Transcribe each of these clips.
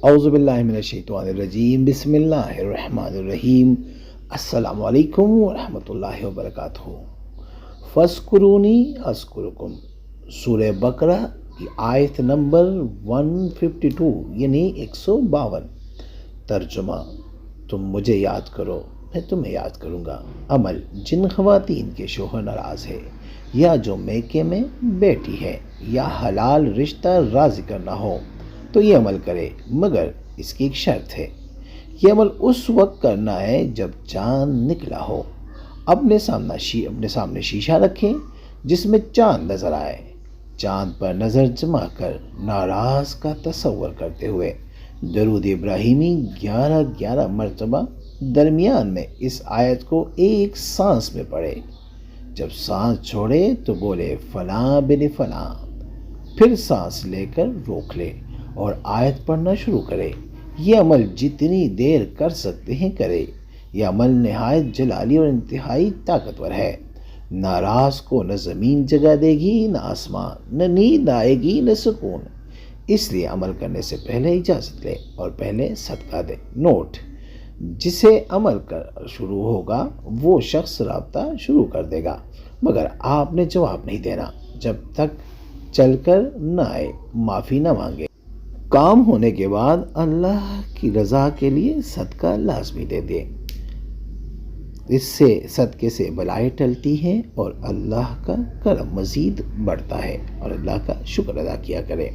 اعوذ باللہ من الشیطان الرجیم، بسم اللہ الرحمن الرحیم۔ السلام علیکم ورحمۃ اللہ وبرکاتہ۔ فاذکرونی اذکرکم، سورہ بقرہ کی آیت نمبر 152 یعنی 152۔ ترجمہ: تم مجھے یاد کرو، میں تمہیں یاد کروں گا۔ عمل: جن خواتین کے شوہر ناراض ہے یا جو میکے میں بیٹی ہے یا حلال رشتہ راضی کرنا ہو تو یہ عمل کرے، مگر اس کی ایک شرط ہے۔ یہ عمل اس وقت کرنا ہے جب چاند نکلا ہو۔ اپنے سامنے شیشہ رکھیں جس میں چاند نظر آئے۔ چاند پر نظر جما کر ناراض کا تصور کرتے ہوئے درود ابراہیمی 11 مرتبہ درمیان میں اس آیت کو ایک سانس میں پڑھے۔ جب سانس چھوڑے تو بولے فلاں بن فلاں، پھر سانس لے کر روک لے اور آیت پڑھنا شروع کرے۔ یہ عمل جتنی دیر کر سکتے ہیں کرے۔ یہ عمل نہایت جلالی اور انتہائی طاقتور ہے۔ ناراض کو نہ زمین جگہ دے گی، نہ آسمان، نہ نیند آئے گی، نہ سکون۔ اس لیے عمل کرنے سے پہلے اجازت لے اور پہلے صدقہ دے۔ نوٹ: جسے عمل شروع ہوگا وہ شخص رابطہ شروع کر دے گا، مگر آپ نے جواب نہیں دینا جب تک چل کر نہ آئے، معافی نہ مانگے۔ کام ہونے کے بعد اللہ کی رضا کے لیے صدقہ لازمی دے دیں۔ اس سے صدقے سے بلائیں ٹلتی ہیں اور اللہ کا کرم مزید بڑھتا ہے، اور اللہ کا شکر ادا کیا کرے۔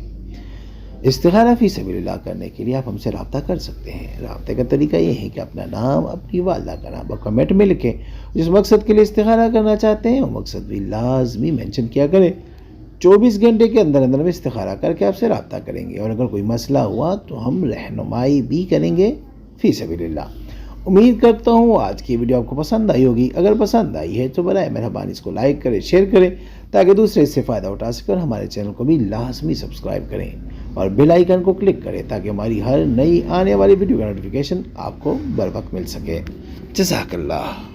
استخارہ فی سبیل اللہ کرنے کے لیے آپ ہم سے رابطہ کر سکتے ہیں۔ رابطے کا طریقہ یہ ہے کہ اپنا نام، اپنی والدہ کا نام اور کمنٹ میں لکھیں۔ جس مقصد کے لیے استخارہ کرنا چاہتے ہیں وہ مقصد بھی لازمی مینشن کیا کریں۔ 24 گھنٹے کے اندر میں استخارہ کر کے آپ سے رابطہ کریں گے، اور اگر کوئی مسئلہ ہوا تو ہم رہنمائی بھی کریں گے فی سبیل اللہ۔ امید کرتا ہوں آج کی ویڈیو آپ کو پسند آئی ہوگی۔ اگر پسند آئی ہے تو برائے مہربانی اس کو لائک کریں، شیئر کریں تاکہ دوسرے اس سے فائدہ اٹھا سکیں، اور ہمارے چینل کو بھی لازمی سبسکرائب کریں اور بیل آئیکن کو کلک کریں تاکہ ہماری ہر نئی آنے والی ویڈیو کا نوٹیفیکیشن آپ کو بر وقت مل سکے۔ جزاک اللہ۔